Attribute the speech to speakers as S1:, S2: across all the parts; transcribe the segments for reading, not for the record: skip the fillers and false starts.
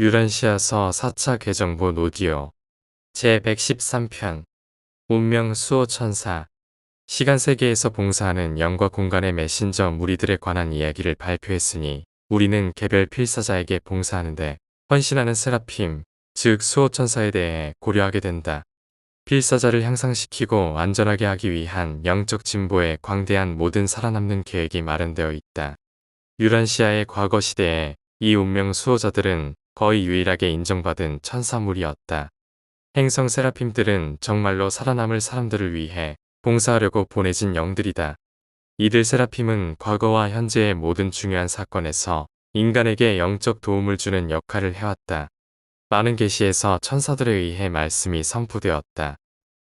S1: 유란시아서 4차 개정본 오디오 제113편 운명 수호천사 시간 세계에서 봉사하는 영과 공간의 메신저 무리들에 관한 이야기를 발표했으니 우리는 개별 필사자에게 봉사하는데 헌신하는 세라핌, 즉 수호천사에 대해 고려하게 된다. 필사자를 향상시키고 안전하게 하기 위한 영적 진보에 광대한 모든 살아남는 계획이 마련되어 있다. 유란시아의 과거 시대에 이 운명 수호자들은 거의 유일하게 인정받은 천사물이었다. 행성 세라핌들은 정말로 살아남을 사람들을 위해 봉사하려고 보내진 영들이다. 이들 세라핌은 과거와 현재의 모든 중요한 사건에서 인간에게 영적 도움을 주는 역할을 해왔다. 많은 계시에서 천사들에 의해 말씀이 선포되었다.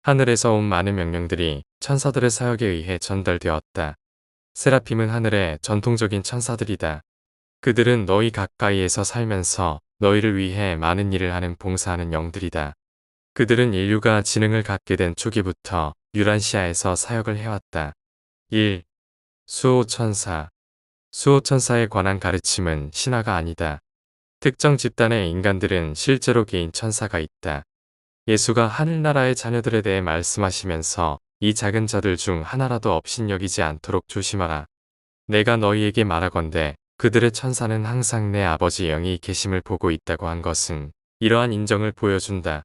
S1: 하늘에서 온 많은 명령들이 천사들의 사역에 의해 전달되었다. 세라핌은 하늘의 전통적인 천사들이다. 그들은 너희 가까이에서 살면서 너희를 위해 많은 일을 하는 봉사하는 영들이다. 그들은 인류가 지능을 갖게 된 초기부터 유란시아에서 사역을 해왔다. 1. 수호천사. 수호천사에 관한 가르침은 신화가 아니다. 특정 집단의 인간들은 실제로 개인 천사가 있다. 예수가 하늘나라의 자녀들에 대해 말씀하시면서 이 작은 자들 중 하나라도 업신여기지 않도록 조심하라. 내가 너희에게 말하건대 그들의 천사는 항상 내 아버지 영이 계심을 보고 있다고 한 것은 이러한 인정을 보여준다.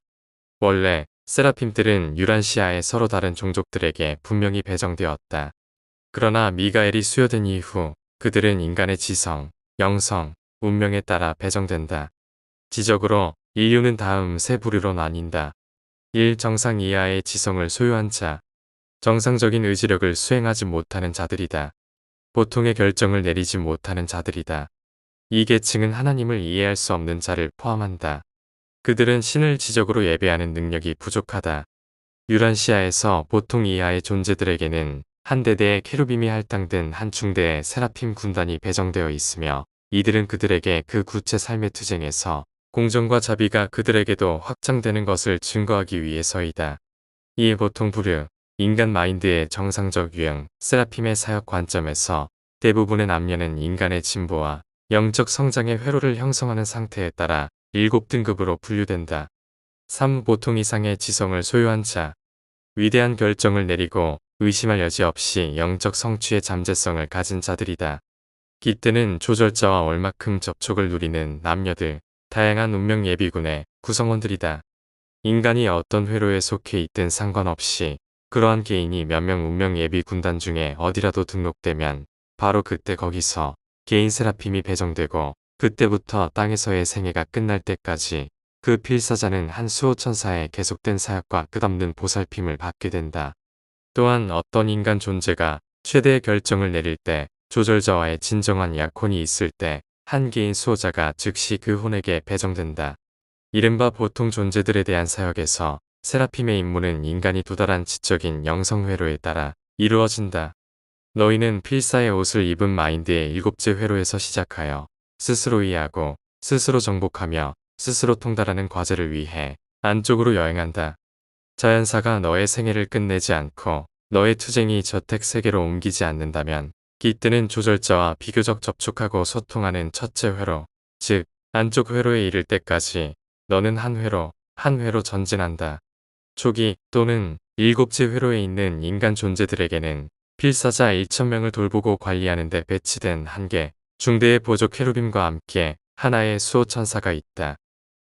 S1: 원래 세라핌들은 유란시아의 서로 다른 종족들에게 분명히 배정되었다. 그러나 미가엘이 수여된 이후 그들은 인간의 지성, 영성, 운명에 따라 배정된다. 지적으로 인류는 다음 세 부류로 나뉜다. 1. 정상 이하의 지성을 소유한 자. 정상적인 의지력을 수행하지 못하는 자들이다. 보통의 결정을 내리지 못하는 자들이다. 이 계층은 하나님을 이해할 수 없는 자를 포함한다. 그들은 신을 지적으로 예배하는 능력이 부족하다. 유란시아에서 보통 이하의 존재들에게는 한 대대의 케루빔이 할당된 한 중대의 세라핌 군단이 배정되어 있으며 이들은 그들에게 그 구체 삶의 투쟁에서 공정과 자비가 그들에게도 확장되는 것을 증거하기 위해서이다. 이 보통 부류, 인간 마인드의 정상적 유형, 세라핌의 사역 관점에서 대부분의 남녀는 인간의 진보와 영적 성장의 회로를 형성하는 상태에 따라 7등급으로 분류된다. 3. 보통 이상의 지성을 소유한 자. 위대한 결정을 내리고 의심할 여지 없이 영적 성취의 잠재성을 가진 자들이다. 기때는 조절자와 얼마큼 접촉을 누리는 남녀들, 다양한 운명 예비군의 구성원들이다. 인간이 어떤 회로에 속해 있든 상관없이 그러한 개인이 몇 명 운명 예비 군단 중에 어디라도 등록되면 바로 그때 거기서 개인 세라핌이 배정되고 그때부터 땅에서의 생애가 끝날 때까지 그 필사자는 한 수호천사의 계속된 사역과 끝없는 보살핌을 받게 된다. 또한 어떤 인간 존재가 최대의 결정을 내릴 때 조절자와의 진정한 약혼이 있을 때 한 개인 수호자가 즉시 그 혼에게 배정된다. 이른바 보통 존재들에 대한 사역에서 세라핌의 임무는 인간이 도달한 지적인 영성회로에 따라 이루어진다. 너희는 필사의 옷을 입은 마인드의 7째 회로에서 시작하여 스스로 이해하고 스스로 정복하며 스스로 통달하는 과제를 위해 안쪽으로 여행한다. 자연사가 너의 생애를 끝내지 않고 너의 투쟁이 저택세계로 옮기지 않는다면 기때는 조절자와 비교적 접촉하고 소통하는 첫째 회로, 즉 안쪽 회로에 이를 때까지 너는 한 회로 전진한다. 초기 또는 7째 회로에 있는 인간 존재들에게는 필사자 1000명을 돌보고 관리하는 데 배치된 한 개 중대의 보조 케루빔과 함께 하나의 수호천사가 있다.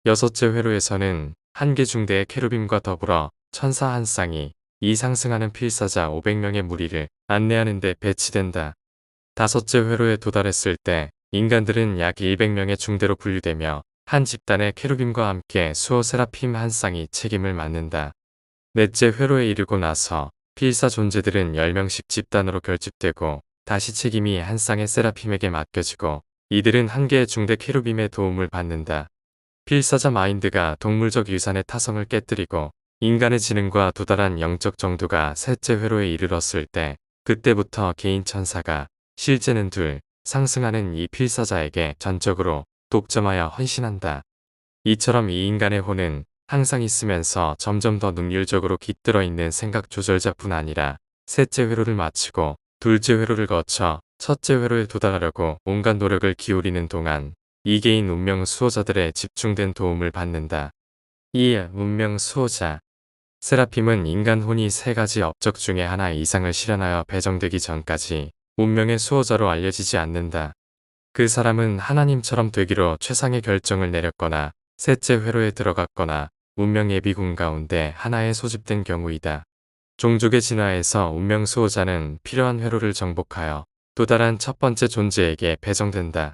S1: 6째 회로에서는 한 개 중대의 케루빔과 더불어 천사 한 쌍이 이 상승하는 필사자 500명의 무리를 안내하는 데 배치된다. 5째 회로에 도달했을 때 인간들은 약 100명의 중대로 분류되며 한 집단의 케루빔과 함께 수호 세라핌 한 쌍이 책임을 맡는다. 4째 회로에 이르고 나서 필사 존재들은 10명씩 집단으로 결집되고 다시 책임이 한 쌍의 세라핌에게 맡겨지고 이들은 한 개의 중대 케루빔의 도움을 받는다. 필사자 마인드가 동물적 유산의 타성을 깨뜨리고 인간의 지능과 도달한 영적 정도가 3째 회로에 이르렀을 때 그때부터 개인 천사가 실제는 2, 상승하는 이 필사자에게 전적으로 독점하여 헌신한다. 이처럼 이 인간의 혼은 항상 있으면서 점점 더 능률적으로 깃들어 있는 생각 조절자뿐 아니라 3째 회로를 마치고 2째 회로를 거쳐 첫째 회로에 도달하려고 온갖 노력을 기울이는 동안 이계인 운명 수호자들의 집중된 도움을 받는다. 2. 운명 수호자. 세라핌은 인간 혼이 세 가지 업적 중에 하나 이상을 실현하여 배정되기 전까지 운명의 수호자로 알려지지 않는다. 그 사람은 하나님처럼 되기로 최상의 결정을 내렸거나 셋째 회로에 들어갔거나 운명 예비군 가운데 하나에 소집된 경우이다. 종족의 진화에서 운명 수호자는 필요한 회로를 정복하여 또 다른 첫 번째 존재에게 배정된다.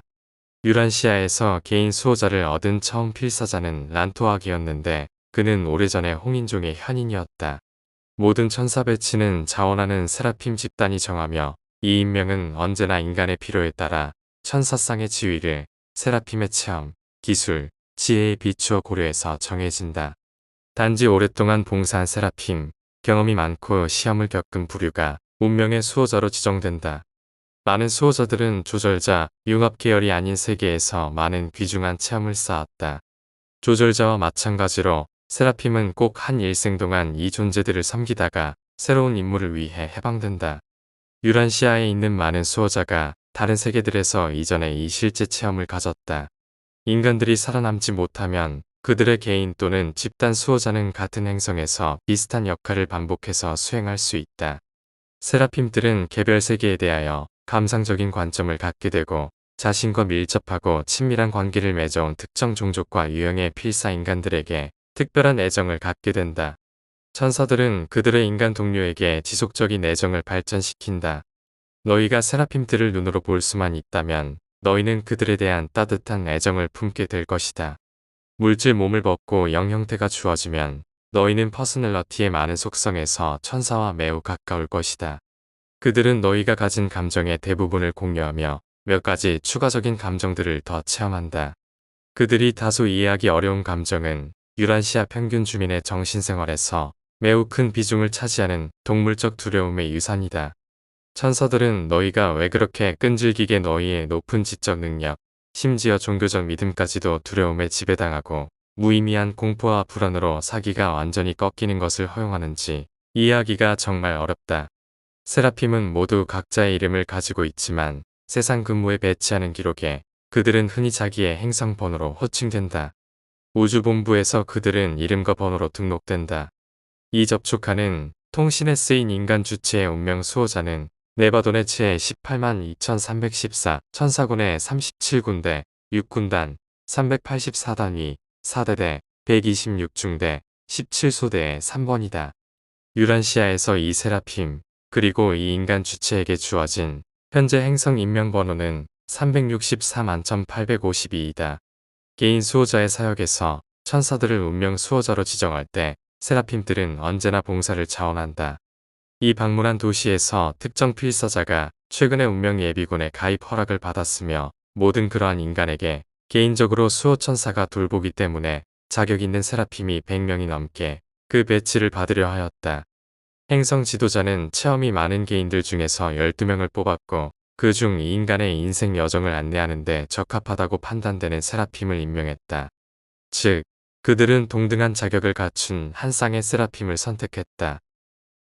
S1: 유란시아에서 개인 수호자를 얻은 처음 필사자는 란토악이었는데 그는 오래전에 홍인종의 현인이었다. 모든 천사 배치는 자원하는 세라핌 집단이 정하며 이 임명은 언제나 인간의 필요에 따라 천사상의 지위를 세라핌의 체험, 기술, 지혜에 비추어 고려해서 정해진다. 단지 오랫동안 봉사한 세라핌, 경험이 많고 시험을 겪은 부류가 운명의 수호자로 지정된다. 많은 수호자들은 조절자, 융합 계열이 아닌 세계에서 많은 귀중한 체험을 쌓았다. 조절자와 마찬가지로 세라핌은 꼭 한 일생 동안 이 존재들을 섬기다가 새로운 임무를 위해 해방된다. 유란시아에 있는 많은 수호자가 다른 세계들에서 이전에 이 실제 체험을 가졌다. 인간들이 살아남지 못하면 그들의 개인 또는 집단 수호자는 같은 행성에서 비슷한 역할을 반복해서 수행할 수 있다. 세라핌들은 개별 세계에 대하여 감상적인 관점을 갖게 되고 자신과 밀접하고 친밀한 관계를 맺어온 특정 종족과 유형의 필사 인간들에게 특별한 애정을 갖게 된다. 천사들은 그들의 인간 동료에게 지속적인 애정을 발전시킨다. 너희가 세라핌들을 눈으로 볼 수만 있다면 너희는 그들에 대한 따뜻한 애정을 품게 될 것이다. 물질 몸을 벗고 영 형태가 주어지면 너희는 퍼스널러티의 많은 속성에서 천사와 매우 가까울 것이다. 그들은 너희가 가진 감정의 대부분을 공유하며 몇 가지 추가적인 감정들을 더 체험한다. 그들이 다소 이해하기 어려운 감정은 유란시아 평균 주민의 정신생활에서 매우 큰 비중을 차지하는 동물적 두려움의 유산이다. 천사들은 너희가 왜 그렇게 끈질기게 너희의 높은 지적 능력, 심지어 종교적 믿음까지도 두려움에 지배당하고 무의미한 공포와 불안으로 사기가 완전히 꺾이는 것을 허용하는지 이해하기가 정말 어렵다. 세라핌은 모두 각자의 이름을 가지고 있지만 세상 근무에 배치하는 기록에 그들은 흔히 자기의 행성 번호로 호칭된다. 우주본부에서 그들은 이름과 번호로 등록된다. 이 접촉하는 통신에 쓰인 인간 주체의 운명 수호자는 네바돈의 제 182,314 천사군의 37군대, 6군단, 384단위, 4대대, 126중대, 17소대의 3번이다. 유란시아에서 이 세라핌, 그리고 이 인간 주체에게 주어진 현재 행성 임명 번호는 364만1852이다. 개인 수호자의 사역에서 천사들을 운명 수호자로 지정할 때 세라핌들은 언제나 봉사를 자원한다. 이 방문한 도시에서 특정 필사자가 최근에 운명 예비군에 가입 허락을 받았으며 모든 그러한 인간에게 개인적으로 수호천사가 돌보기 때문에 자격 있는 세라핌이 100명이 넘게 그 배치를 받으려 하였다. 행성 지도자는 체험이 많은 개인들 중에서 12명을 뽑았고 그 중 이 인간의 인생 여정을 안내하는 데 적합하다고 판단되는 세라핌을 임명했다. 즉, 그들은 동등한 자격을 갖춘 한 쌍의 세라핌을 선택했다.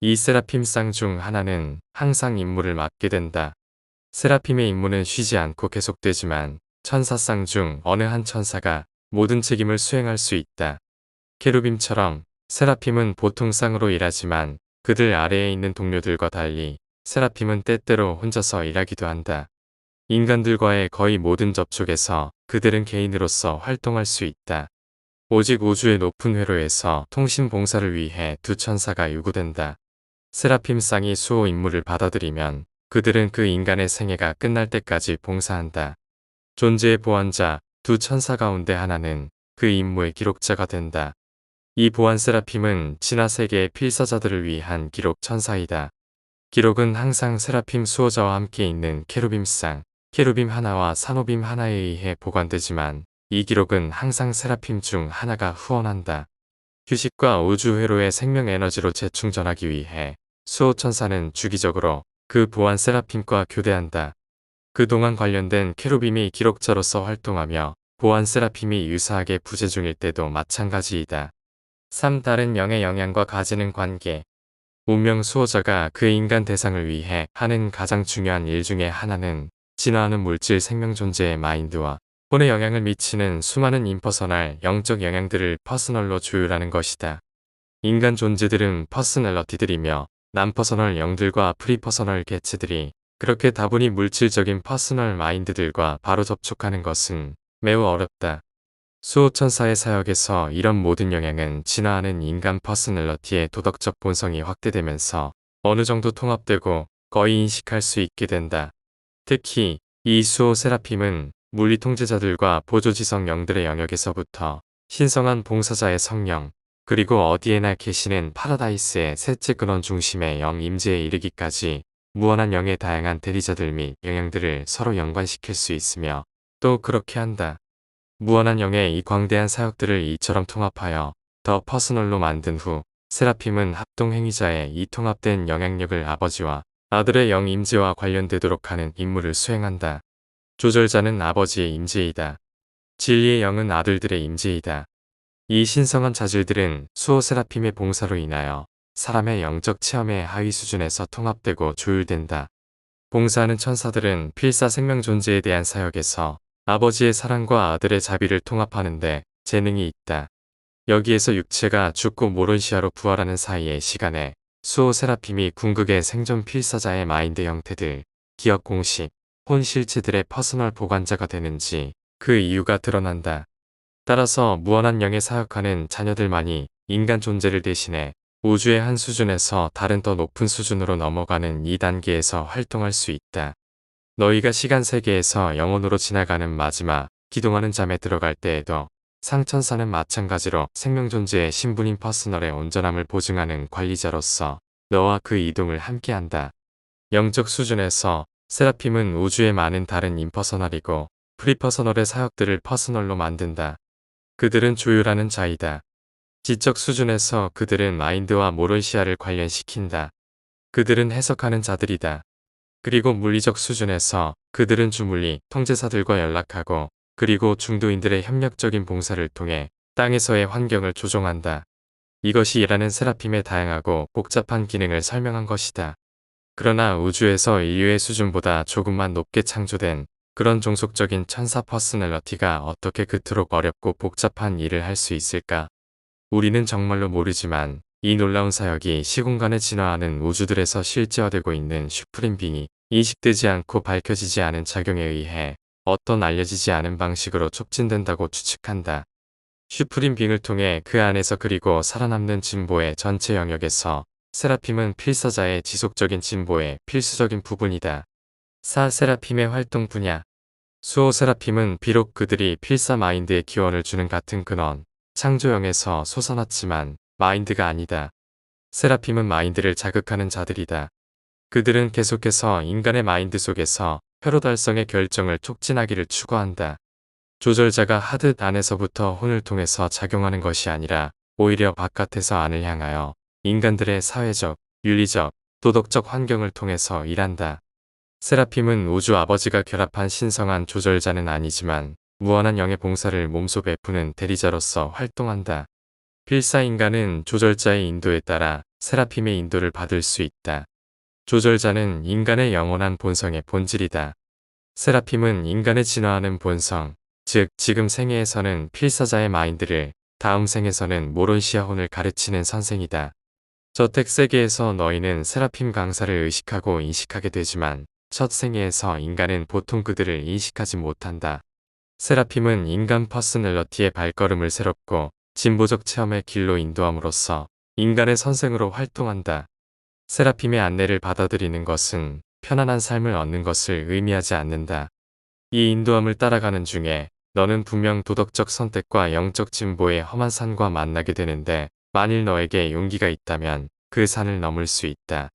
S1: 이 세라핌 쌍 중 하나는 항상 임무를 맡게 된다. 세라핌의 임무는 쉬지 않고 계속되지만 천사 쌍 중 어느 한 천사가 모든 책임을 수행할 수 있다. 케루빔처럼 세라핌은 보통 쌍으로 일하지만 그들 아래에 있는 동료들과 달리 세라핌은 때때로 혼자서 일하기도 한다. 인간들과의 거의 모든 접촉에서 그들은 개인으로서 활동할 수 있다. 오직 우주의 높은 회로에서 통신 봉사를 위해 두 천사가 요구된다. 세라핌 쌍이 수호 임무를 받아들이면 그들은 그 인간의 생애가 끝날 때까지 봉사한다. 존재의 보완자 두 천사 가운데 하나는 그 임무의 기록자가 된다. 이 보안 세라핌은 진화 세계의 필사자들을 위한 기록 천사이다. 기록은 항상 세라핌 수호자와 함께 있는 케루빔 쌍, 케루빔 하나와 산호빔 하나에 의해 보관되지만 이 기록은 항상 세라핌 중 하나가 후원한다. 휴식과 우주 회로의 생명 에너지로 재충전하기 위해 수호천사는 주기적으로 그 보안 세라핌과 교대한다. 그동안 관련된 케루빔이 기록자로서 활동하며 보안 세라핌이 유사하게 부재 중일 때도 마찬가지이다. 3. 다른 영의 영향과 가지는 관계. 운명 수호자가 그 인간 대상을 위해 하는 가장 중요한 일 중에 하나는 진화하는 물질 생명 존재의 마인드와 혼에 영향을 미치는 수많은 임퍼서널, 영적 영향들을 퍼스널로 조율하는 것이다. 인간 존재들은 퍼스널러티들이며 난퍼서널 영들과 프리퍼서널 개체들이 그렇게 다분히 물질적인 퍼스널 마인드들과 바로 접촉하는 것은 매우 어렵다. 수호천사의 사역에서 이런 모든 영향은 진화하는 인간 퍼스널러티의 도덕적 본성이 확대되면서 어느 정도 통합되고 거의 인식할 수 있게 된다. 특히 이 수호 세라핌은 물리 통제자들과 보조지성 영들의 영역에서부터 신성한 봉사자의 성령, 그리고 어디에나 계시는 파라다이스의 셋째 근원 중심의 영 임재에 이르기까지 무한한 영의 다양한 대리자들 및 영향들을 서로 연관시킬 수 있으며 또 그렇게 한다. 무한한 영의 이 광대한 사역들을 이처럼 통합하여 더 퍼스널로 만든 후 세라핌은 합동행위자의 이 통합된 영향력을 아버지와 아들의 영 임재와 관련되도록 하는 임무를 수행한다. 조절자는 아버지의 임재이다. 진리의 영은 아들들의 임재이다. 이 신성한 자질들은 수호 세라핌의 봉사로 인하여 사람의 영적 체험의 하위 수준에서 통합되고 조율된다. 봉사하는 천사들은 필사 생명 존재에 대한 사역에서 아버지의 사랑과 아들의 자비를 통합하는데 재능이 있다. 여기에서 육체가 죽고 모론시아로 부활하는 사이의 시간에 수호 세라핌이 궁극의 생존 필사자의 마인드 형태들, 기억 공식, 혼 실체들의 퍼스널 보관자가 되는지 그 이유가 드러난다. 따라서 무한한 영에 사역하는 자녀들만이 인간 존재를 대신해 우주의 한 수준에서 다른 더 높은 수준으로 넘어가는 이 단계에서 활동할 수 있다. 너희가 시간 세계에서 영혼으로 지나가는 마지막 기동하는 잠에 들어갈 때에도 상천사는 마찬가지로 생명 존재의 신분인 퍼스널의 온전함을 보증하는 관리자로서 너와 그 이동을 함께한다. 영적 수준에서 세라핌은 우주의 많은 다른 임퍼서널이고 프리퍼서널의 사역들을 퍼스널로 만든다. 그들은 조율하는 자이다. 지적 수준에서 그들은 마인드와 모론시아를 관련시킨다. 그들은 해석하는 자들이다. 그리고 물리적 수준에서 그들은 주물리, 통제사들과 연락하고 그리고 중도인들의 협력적인 봉사를 통해 땅에서의 환경을 조종한다. 이것이 일하는 세라핌의 다양하고 복잡한 기능을 설명한 것이다. 그러나 우주에서 인류의 수준보다 조금만 높게 창조된 그런 종속적인 천사 퍼스널러티가 어떻게 그토록 어렵고 복잡한 일을 할 수 있을까? 우리는 정말로 모르지만 이 놀라운 사역이 시공간에 진화하는 우주들에서 실제화되고 있는 슈프림 빙이 인식되지 않고 밝혀지지 않은 작용에 의해 어떤 알려지지 않은 방식으로 촉진된다고 추측한다. 슈프림 빙을 통해 그 안에서 그리고 살아남는 진보의 전체 영역에서 세라핌은 필사자의 지속적인 진보의 필수적인 부분이다. 사 세라핌의 활동 분야 수호 세라핌은 비록 그들이 필사 마인드에 기원을 주는 같은 근원, 창조영에서 솟아났지만 마인드가 아니다. 세라핌은 마인드를 자극하는 자들이다. 그들은 계속해서 인간의 마인드 속에서 회로 달성의 결정을 촉진하기를 추구한다. 조절자가 하듯 안에서부터 혼을 통해서 작용하는 것이 아니라 오히려 바깥에서 안을 향하여 인간들의 사회적, 윤리적, 도덕적 환경을 통해서 일한다. 세라핌은 우주 아버지가 결합한 신성한 조절자는 아니지만 무한한 영의 봉사를 몸소 베푸는 대리자로서 활동한다. 필사 인간은 조절자의 인도에 따라 세라핌의 인도를 받을 수 있다. 조절자는 인간의 영원한 본성의 본질이다. 세라핌은 인간의 진화하는 본성, 즉 지금 생애에서는 필사자의 마인드를, 다음 생에서는 모론시아 혼을 가르치는 선생이다. 저택 세계에서 너희는 세라핌 강사를 의식하고 인식하게 되지만 첫 생애에서 인간은 보통 그들을 인식하지 못한다. 세라핌은 인간 퍼스널러티의 발걸음을 새롭고 진보적 체험의 길로 인도함으로써 인간의 선생으로 활동한다. 세라핌의 안내를 받아들이는 것은 편안한 삶을 얻는 것을 의미하지 않는다. 이 인도함을 따라가는 중에 너는 분명 도덕적 선택과 영적 진보의 험한 산과 만나게 되는데 만일 너에게 용기가 있다면 그 산을 넘을 수 있다.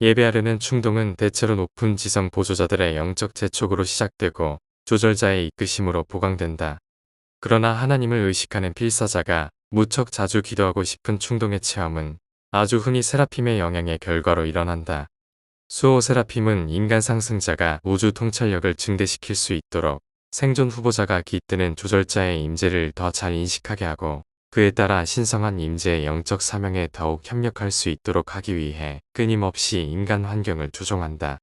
S1: 예배하려는 충동은 대체로 높은 지성 보조자들의 영적 재촉으로 시작되고 조절자의 이끄심으로 보강된다. 그러나 하나님을 의식하는 필사자가 무척 자주 기도하고 싶은 충동의 체험은 아주 흔히 세라핌의 영향의 결과로 일어난다. 수호 세라핌은 인간 상승자가 우주 통찰력을 증대시킬 수 있도록 생존 후보자가 깃드는 조절자의 임재를 더 잘 인식하게 하고 그에 따라 신성한 임재의 영적 사명에 더욱 협력할 수 있도록 하기 위해 끊임없이 인간 환경을 조종한다.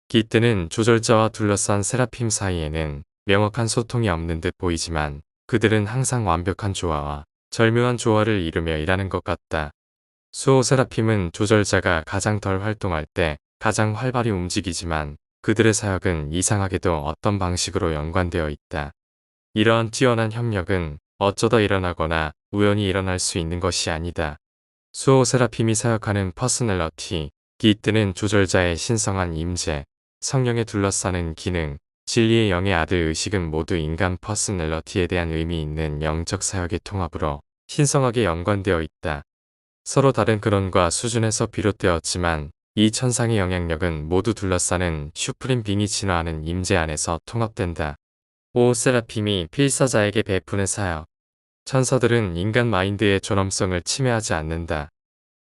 S1: 깃드는 조절자와 둘러싼 세라핌 사이에는 명확한 소통이 없는 듯 보이지만 그들은 항상 완벽한 조화와 절묘한 조화를 이루며 일하는 것 같다. 수호 세라핌은 조절자가 가장 덜 활동할 때 가장 활발히 움직이지만 그들의 사역은 이상하게도 어떤 방식으로 연관되어 있다. 이러한 뛰어난 협력은 어쩌다 일어나거나 우연히 일어날 수 있는 것이 아니다. 수호 세라핌이 사역하는 퍼스널러티, 기뜨는 조절자의 신성한 임재, 성령에 둘러싸는 기능, 진리의 영의 아들 의식은 모두 인간 퍼스널러티에 대한 의미 있는 영적 사역의 통합으로 신성하게 연관되어 있다. 서로 다른 근원과 수준에서 비롯되었지만 이 천상의 영향력은 모두 둘러싸는 슈프림 빙이 진화하는 임재 안에서 통합된다. 오 세라핌이 필사자에게 베푸는 사역. 천사들은 인간 마인드의 존엄성을 침해하지 않는다.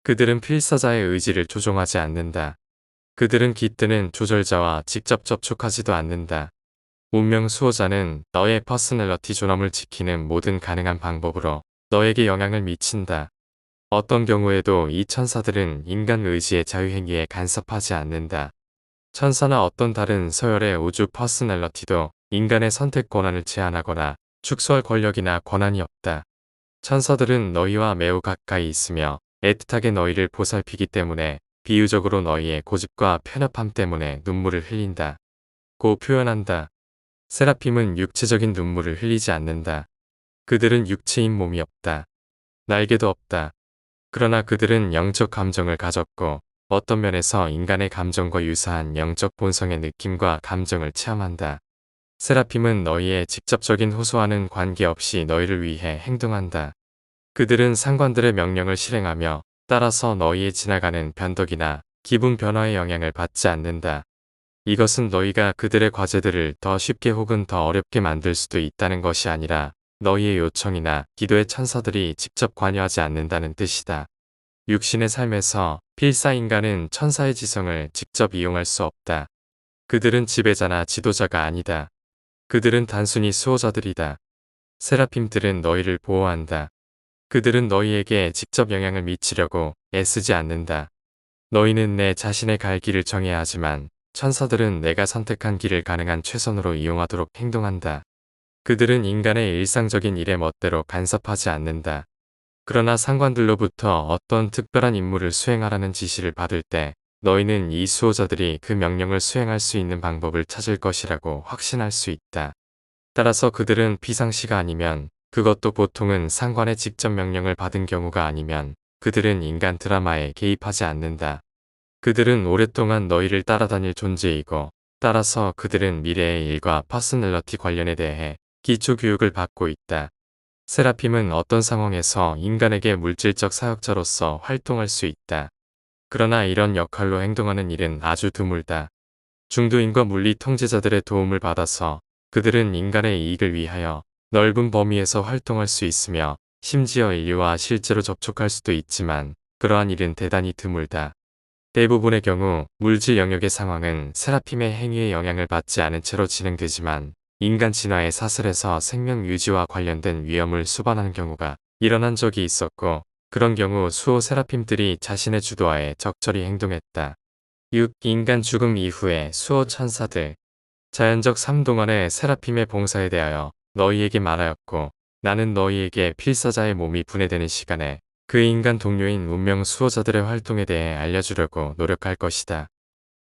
S1: 그들은 필사자의 의지를 조종하지 않는다. 그들은 깃드는 조절자와 직접 접촉하지도 않는다. 운명 수호자는 너의 퍼스널러티 존엄을 지키는 모든 가능한 방법으로 너에게 영향을 미친다. 어떤 경우에도 이 천사들은 인간 의지의 자유행위에 간섭하지 않는다. 천사나 어떤 다른 서열의 우주 퍼스널러티도 인간의 선택 권한을 제한하거나 축소할 권력이나 권한이 없다. 천사들은 너희와 매우 가까이 있으며 애틋하게 너희를 보살피기 때문에 비유적으로 너희의 고집과 편협함 때문에 눈물을 흘린다. 고 표현한다. 세라핌은 육체적인 눈물을 흘리지 않는다. 그들은 육체인 몸이 없다. 날개도 없다. 그러나 그들은 영적 감정을 가졌고 어떤 면에서 인간의 감정과 유사한 영적 본성의 느낌과 감정을 체험한다. 세라핌은 너희의 직접적인 호소와는 관계없이 너희를 위해 행동한다. 그들은 상관들의 명령을 실행하며 따라서 너희의 지나가는 변덕이나 기분 변화의 영향을 받지 않는다. 이것은 너희가 그들의 과제들을 더 쉽게 혹은 더 어렵게 만들 수도 있다는 것이 아니라 너희의 요청이나 기도에 천사들이 직접 관여하지 않는다는 뜻이다. 육신의 삶에서 필사인간은 천사의 지성을 직접 이용할 수 없다. 그들은 지배자나 지도자가 아니다. 그들은 단순히 수호자들이다. 세라핌들은 너희를 보호한다. 그들은 너희에게 직접 영향을 미치려고 애쓰지 않는다. 너희는 내 자신의 갈 길을 정해야 하지만 천사들은 내가 선택한 길을 가능한 최선으로 이용하도록 행동한다. 그들은 인간의 일상적인 일에 멋대로 간섭하지 않는다. 그러나 상관들로부터 어떤 특별한 임무를 수행하라는 지시를 받을 때 너희는 이 수호자들이 그 명령을 수행할 수 있는 방법을 찾을 것이라고 확신할 수 있다. 따라서 그들은 비상시가 아니면, 그것도 보통은 상관의 직접 명령을 받은 경우가 아니면 그들은 인간 드라마에 개입하지 않는다. 그들은 오랫동안 너희를 따라다닐 존재이고 따라서 그들은 미래의 일과 퍼스널러티 관련에 대해 기초 교육을 받고 있다. 세라핌은 어떤 상황에서 인간에게 물질적 사역자로서 활동할 수 있다. 그러나 이런 역할로 행동하는 일은 아주 드물다. 중도인과 물리 통제자들의 도움을 받아서 그들은 인간의 이익을 위하여 넓은 범위에서 활동할 수 있으며 심지어 인류와 실제로 접촉할 수도 있지만 그러한 일은 대단히 드물다. 대부분의 경우 물질 영역의 상황은 세라핌의 행위에 영향을 받지 않은 채로 진행되지만 인간 진화의 사슬에서 생명 유지와 관련된 위험을 수반하는 경우가 일어난 적이 있었고 그런 경우 수호 세라핌들이 자신의 주도하에 적절히 행동했다. 6. 인간 죽음 이후의 수호 천사들. 자연적 삶 동안의 세라핌의 봉사에 대하여 너희에게 말하였고 나는 너희에게 필사자의 몸이 분해되는 시간에 그 인간 동료인 운명 수호자들의 활동에 대해 알려주려고 노력할 것이다.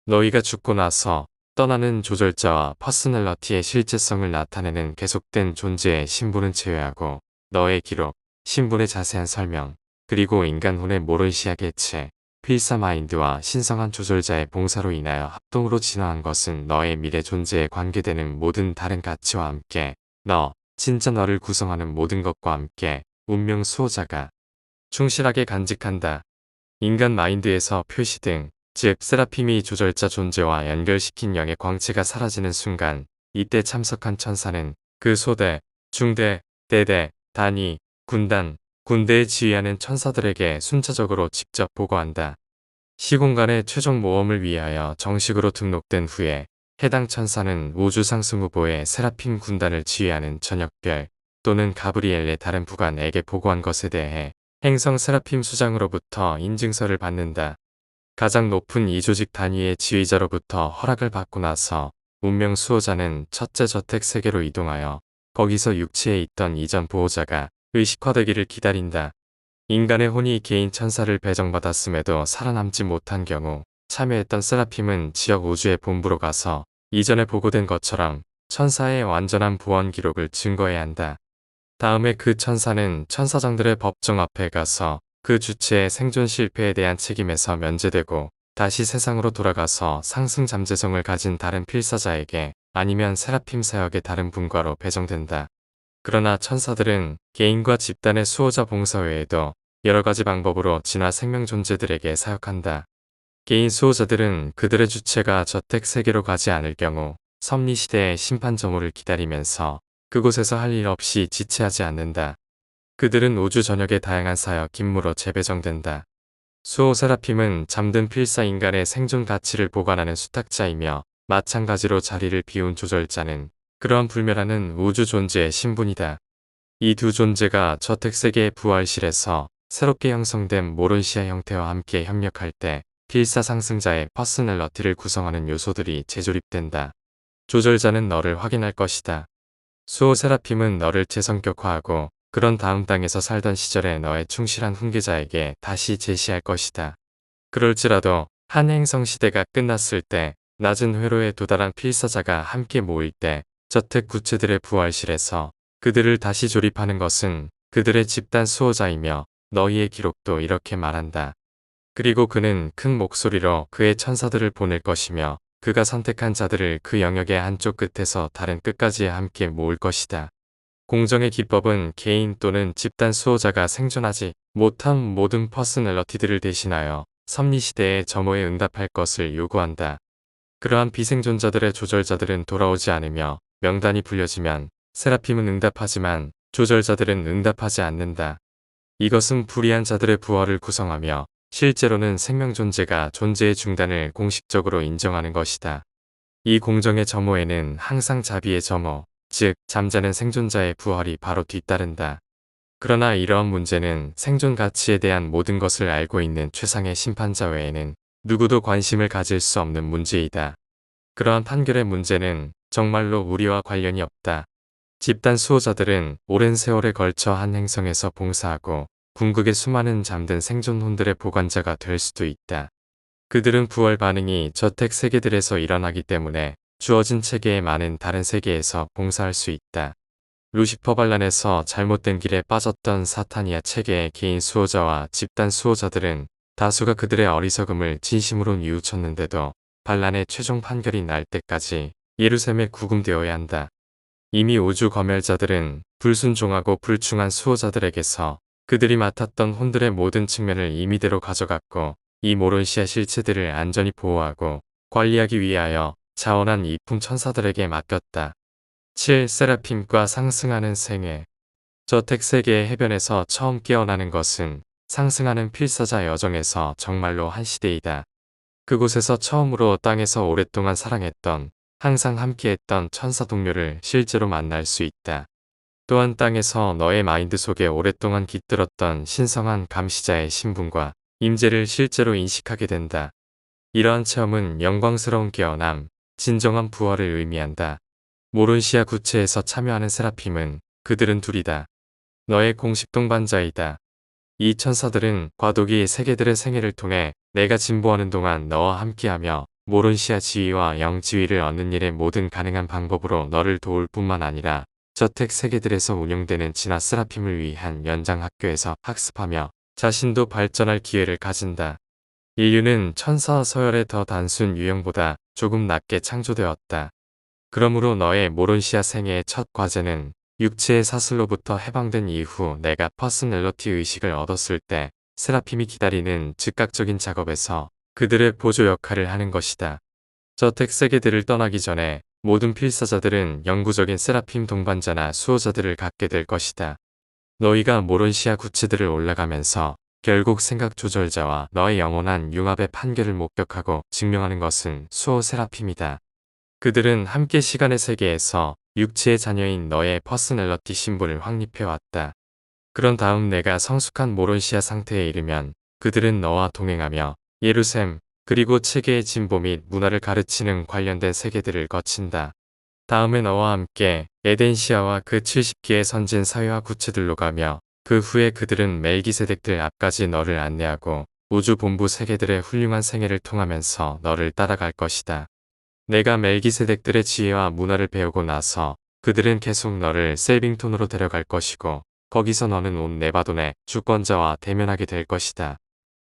S1: 너희가 죽고 나서 떠나는 조절자와 퍼스널러티의 실제성을 나타내는 계속된 존재의 신분은 제외하고 너의 기록, 신분의 자세한 설명, 그리고 인간혼의 모론시아 개체, 필사 마인드와 신성한 조절자의 봉사로 인하여 합동으로 진화한 것은 너의 미래 존재에 관계되는 모든 다른 가치와 함께 너, 진짜 너를 구성하는 모든 것과 함께 운명 수호자가 충실하게 간직한다. 인간 마인드에서 표시 등, 즉 세라핌이 조절자 존재와 연결시킨 영의 광채가 사라지는 순간 이때 참석한 천사는 그 소대, 중대, 대대, 단위, 군단, 군대에 지휘하는 천사들에게 순차적으로 직접 보고한다. 시공간의 최종 모험을 위하여 정식으로 등록된 후에 해당 천사는 우주상승 후보의 세라핌 군단을 지휘하는 저녁별 또는 가브리엘의 다른 부관에게 보고한 것에 대해 행성 세라핌 수장으로부터 인증서를 받는다. 가장 높은 이 조직 단위의 지휘자로부터 허락을 받고 나서 운명 수호자는 첫째 저택 세계로 이동하여 거기서 육체에 있던 이전 보호자가 의식화되기를 기다린다. 인간의 혼이 개인 천사를 배정받았음에도 살아남지 못한 경우 참여했던 세라핌은 지역 우주의 본부로 가서 이전에 보고된 것처럼 천사의 완전한 보원 기록을 증거해야 한다. 다음에 그 천사는 천사장들의 법정 앞에 가서 그 주체의 생존 실패에 대한 책임에서 면제되고 다시 세상으로 돌아가서 상승 잠재성을 가진 다른 필사자에게 아니면 세라핌 사역의 다른 분과로 배정된다. 그러나 천사들은 개인과 집단의 수호자 봉사 외에도 여러 가지 방법으로 진화 생명 존재들에게 사역한다. 개인 수호자들은 그들의 주체가 저택 세계로 가지 않을 경우 섭리시대의 심판점호를 기다리면서 그곳에서 할 일 없이 지체하지 않는다. 그들은 우주 전역의 다양한 사역 임무로 재배정된다. 수호 세라핌은 잠든 필사 인간의 생존 가치를 보관하는 수탁자이며 마찬가지로 자리를 비운 조절자는 그러한 불멸하는 우주 존재의 신분이다. 이 두 존재가 저택세계의 부활실에서 새롭게 형성된 모론시아 형태와 함께 협력할 때 필사 상승자의 퍼스널러티를 구성하는 요소들이 재조립된다. 조절자는 너를 확인할 것이다. 수호 세라핌은 너를 재성격화하고 그런 다음 땅에서 살던 시절에 너의 충실한 훈계자에게 다시 제시할 것이다. 그럴지라도 한 행성 시대가 끝났을 때 낮은 회로에 도달한 필사자가 함께 모일 때 저택 구체들의 부활실에서 그들을 다시 조립하는 것은 그들의 집단 수호자이며 너희의 기록도 이렇게 말한다. 그리고 그는 큰 목소리로 그의 천사들을 보낼 것이며 그가 선택한 자들을 그 영역의 한쪽 끝에서 다른 끝까지 함께 모을 것이다. 공정의 기법은 개인 또는 집단 수호자가 생존하지 못한 모든 퍼스널러티들을 대신하여 섭리시대의 점호에 응답할 것을 요구한다. 그러한 비생존자들의 조절자들은 돌아오지 않으며 명단이 불려지면 세라핌은 응답하지만 조절자들은 응답하지 않는다. 이것은 불의한 자들의 부활을 구성하며 실제로는 생명 존재가 존재의 중단을 공식적으로 인정하는 것이다. 이 공정의 점호에는 항상 자비의 점호, 즉 잠자는 생존자의 부활이 바로 뒤따른다. 그러나 이러한 문제는 생존 가치에 대한 모든 것을 알고 있는 최상의 심판자 외에는 누구도 관심을 가질 수 없는 문제이다. 그러한 판결의 문제는 정말로 우리와 관련이 없다. 집단 수호자들은 오랜 세월에 걸쳐 한 행성에서 봉사하고 궁극의 수많은 잠든 생존혼들의 보관자가 될 수도 있다. 그들은 부활 반응이 저택 세계들에서 일어나기 때문에 주어진 체계의 많은 다른 세계에서 봉사할 수 있다. 루시퍼 반란에서 잘못된 길에 빠졌던 사타니아 체계의 개인 수호자와 집단 수호자들은 다수가 그들의 어리석음을 진심으로 뉘우쳤는데도 반란의 최종 판결이 날 때까지 예루살렘에 구금되어야 한다. 이미 우주 검열자들은 불순종하고 불충한 수호자들에게서 그들이 맡았던 혼들의 모든 측면을 임의대로 가져갔고 이 모론시아 실체들을 안전히 보호하고 관리하기 위하여 자원한 이품 천사들에게 맡겼다. 7. 세라핌과 상승하는 생애. 저택 세계의 해변에서 처음 깨어나는 것은 상승하는 필사자 여정에서 정말로 한 시대이다. 그곳에서 처음으로 땅에서 오랫동안 사랑했던 항상 함께했던 천사 동료를 실제로 만날 수 있다. 또한 땅에서 너의 마인드 속에 오랫동안 깃들었던 신성한 감시자의 신분과 임재를 실제로 인식하게 된다. 이러한 체험은 영광스러운 깨어남, 진정한 부활을 의미한다. 모론시아 구체에서 참여하는 세라핌은 그들은 둘이다. 너의 공식 동반자이다. 이 천사들은 과도기 세계들의 생애를 통해 내가 진보하는 동안 너와 함께하며 모론시아 지위와 영지위를 얻는 일의 모든 가능한 방법으로 너를 도울 뿐만 아니라 저택 세계들에서 운영되는 진화 세라핌을 위한 연장 학교에서 학습하며 자신도 발전할 기회를 가진다. 인류는 천사 서열의 더 단순 유형보다 조금 낮게 창조되었다. 그러므로 너의 모론시아 생애의 첫 과제는 육체의 사슬로부터 해방된 이후 내가 퍼스널러티 의식을 얻었을 때 세라핌이 기다리는 즉각적인 작업에서 그들의 보조 역할을 하는 것이다. 저택 세계들을 떠나기 전에 모든 필사자들은 영구적인 세라핌 동반자나 수호자들을 갖게 될 것이다. 너희가 모론시아 구체들을 올라가면서 결국 생각 조절자와 너의 영원한 융합의 판결을 목격하고 증명하는 것은 수호 세라핌이다. 그들은 함께 시간의 세계에서 육체의 자녀인 너의 퍼스널러티 신분을 확립해왔다. 그런 다음 내가 성숙한 모론시아 상태에 이르면 그들은 너와 동행하며 예루셈, 그리고 체계의 진보 및 문화를 가르치는 관련된 세계들을 거친다. 다음에 너와 함께 에덴시아와 그 70개의 선진 사회화 구체들로 가며 그 후에 그들은 멜기세덱들 앞까지 너를 안내하고 우주 본부 세계들의 훌륭한 생애를 통하면서 너를 따라갈 것이다. 내가 멜기세덱들의 지혜와 문화를 배우고 나서 그들은 계속 너를 셀빙톤으로 데려갈 것이고 거기서 너는 온 네바돈의 주권자와 대면하게 될 것이다.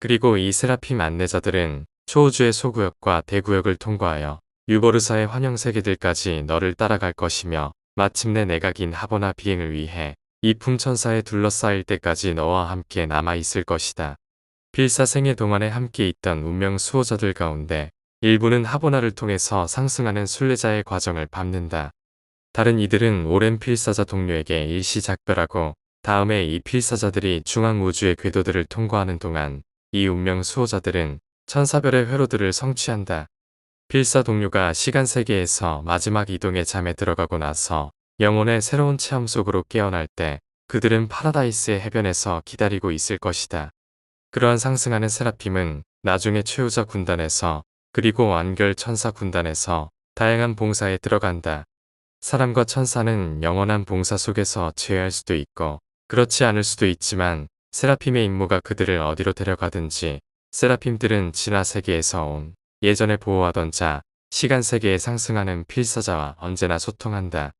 S1: 그리고 이 세라핌 안내자들은 초우주의 소구역과 대구역을 통과하여 유버르사의 환영 세계들까지 너를 따라갈 것이며 마침내 내가 긴 하버나 비행을 위해 이 품천사에 둘러싸일 때까지 너와 함께 남아있을 것이다. 필사생애 동안에 함께 있던 운명 수호자들 가운데 일부는 하버나를 통해서 상승하는 순례자의 과정을 밟는다. 다른 이들은 오랜 필사자 동료에게 일시작별하고 다음에 이 필사자들이 중앙우주의 궤도들을 통과하는 동안 이 운명 수호자들은 천사별의 회로들을 성취한다. 필사 동료가 시간세계에서 마지막 이동의 잠에 들어가고 나서 영혼의 새로운 체험 속으로 깨어날 때 그들은 파라다이스의 해변에서 기다리고 있을 것이다. 그러한 상승하는 세라핌은 나중에 최후자 군단에서 그리고 완결 천사 군단에서 다양한 봉사에 들어간다. 사람과 천사는 영원한 봉사 속에서 죄할 수도 있고 그렇지 않을 수도 있지만 세라핌의 임무가 그들을 어디로 데려가든지 세라핌들은 진화 세계에서 온 예전에 보호하던 자, 시간 세계에 상승하는 필사자와 언제나 소통한다.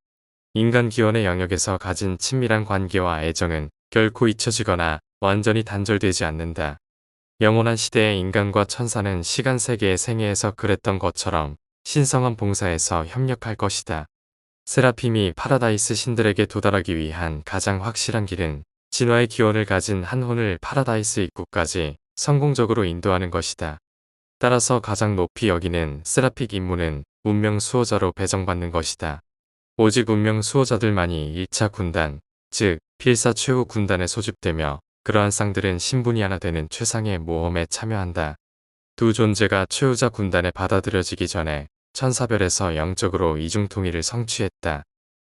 S1: 인간 기원의 영역에서 가진 친밀한 관계와 애정은 결코 잊혀지거나 완전히 단절되지 않는다. 영원한 시대의 인간과 천사는 시간 세계의 생애에서 그랬던 것처럼 신성한 봉사에서 협력할 것이다. 세라핌이 파라다이스 신들에게 도달하기 위한 가장 확실한 길은 진화의 기원을 가진 한 혼을 파라다이스 입구까지 성공적으로 인도하는 것이다. 따라서 가장 높이 여기는 세라픽 임무는 운명 수호자로 배정받는 것이다. 오직 운명 수호자들만이 1차 군단, 즉 필사 최후 군단에 소집되며 그러한 쌍들은 신분이 하나 되는 최상의 모험에 참여한다. 두 존재가 최후자 군단에 받아들여지기 전에 천사별에서 영적으로 이중통일을 성취했다.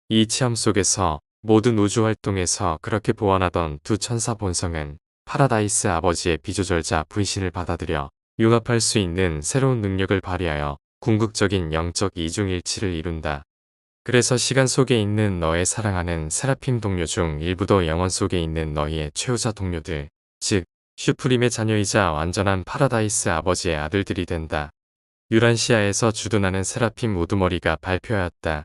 S1: 이 체험 속에서 모든 우주 활동에서 그렇게 보완하던 두 천사 본성은 파라다이스 아버지의 비조절자 분신을 받아들여 융합할 수 있는 새로운 능력을 발휘하여 궁극적인 영적 이중일치를 이룬다. 그래서 시간 속에 있는 너의 사랑하는 세라핌 동료 중 일부도 영원 속에 있는 너희의 최후자 동료들, 즉 슈프림의 자녀이자 완전한 파라다이스 아버지의 아들들이 된다. 유란시아에서 주둔하는 세라핌 우두머리가 발표하였다.